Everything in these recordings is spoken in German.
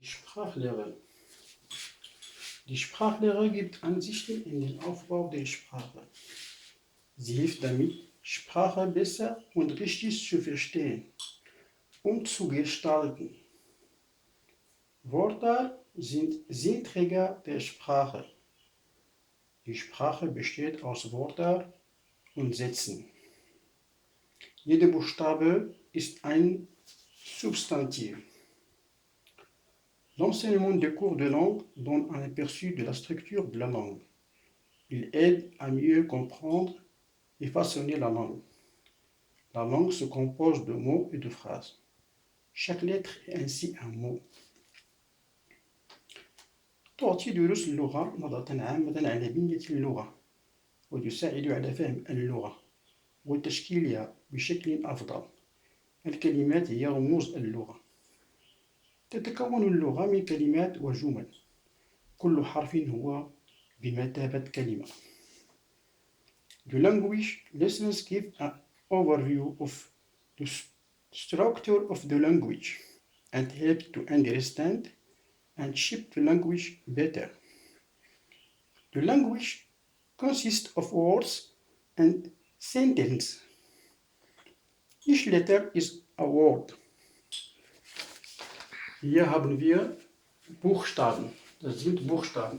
Die Sprachlehre. Die Sprachlehre gibt Ansichten in den Aufbau der Sprache. Sie hilft damit, Sprache besser und richtig zu verstehen und zu gestalten. Wörter sind Sinnträger der Sprache. Die Sprache besteht aus Wörtern und Sätzen. Jeder Buchstabe ist ein Substantiv. L'enseignement des cours de langue donne un aperçu de la structure de la langue. Il aide à mieux comprendre et façonner la langue. La langue se compose de mots et de phrases. Chaque lettre est ainsi un mot. تعطي دروس اللغة نظرة عامة على بنية اللغة وتساعد على فهم اللغة وتشكيلها بشكل أفضل. الكلمات هي رموز اللغة. تتكون اللغة من كلمات وجمل. كل حرف هو بمثابة كلمة. The language lessons give an overview of the structure of the language and help to understand and shape the language better. The language consists of words and sentences. Each letter is a word. Hier haben wir Buchstaben. Das sind Buchstaben.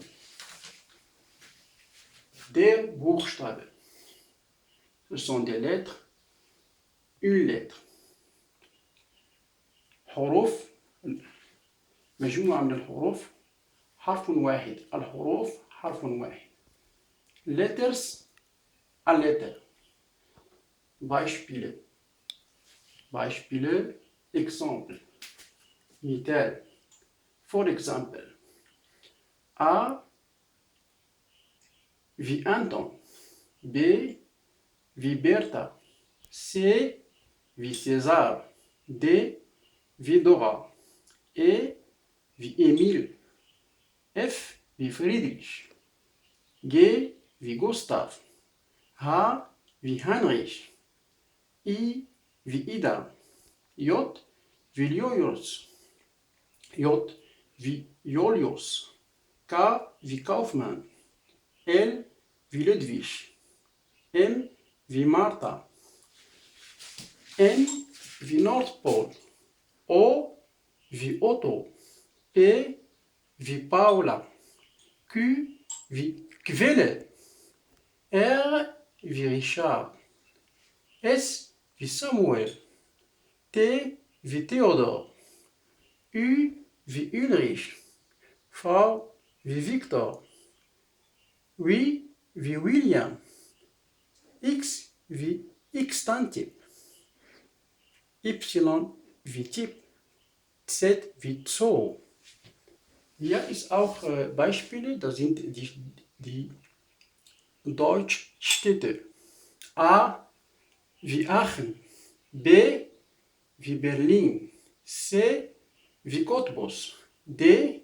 Der Buchstabe. Ce sont des lettres. Une lettre. حروف مجموعة من الحروف حرف واحد. الحروف حرف واحد. Letters a letter. Beispiele. Beispiele, Exemple. مثال. For example. A wie Anton. B wie Bertha. C wie César. D wie Dora. E wie Emil. F wie Friedrich. G wie Gustav. H wie Heinrich. I wie Ida. J wie Julius. J wie Julius. K wie Kaufmann. L wie Ludwig. M wie Martha. N wie Nordpol. O wie Otto. P wie Paula. Q wie Quelle. R wie Richard. S wie Samuel. T wie Theodor. U wie Ulrich. V wie Victor. W wie William. X wie X-Tantip. Y wie Typ. Z wie Zoo. Hier ist auch Beispiele, das sind die Deutschstädte. A wie Aachen. B wie Berlin. C wie Cottbus. D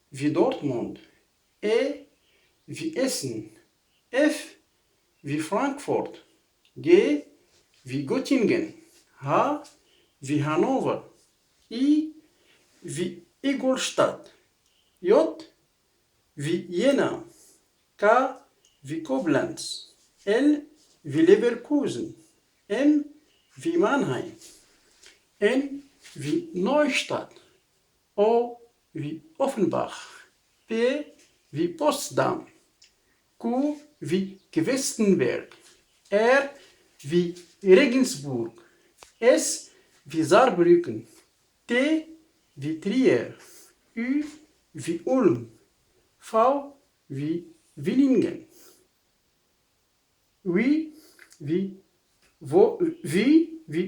wie Dortmund. E wie Essen. F wie Frankfurt. G wie Göttingen. H wie Hannover. I wie Ingolstadt. J wie Jena. K wie Koblenz. L wie Leverkusen. M wie Mannheim. N wie Neustadt. O wie Offenbach. P wie Potsdam. Q wie Questenberg. R wie Regensburg. S wie Saarbrücken. T wie Trier. U wie Ulm. V wie Villingen. W wie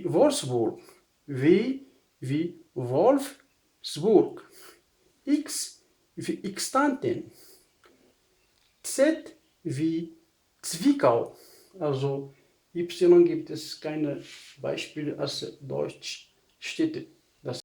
Wolfsburg. W wie Wolfsburg. X wie Xtanten. Z wie Zwickau. Also Y gibt es keine Beispiele als Deutschstädte.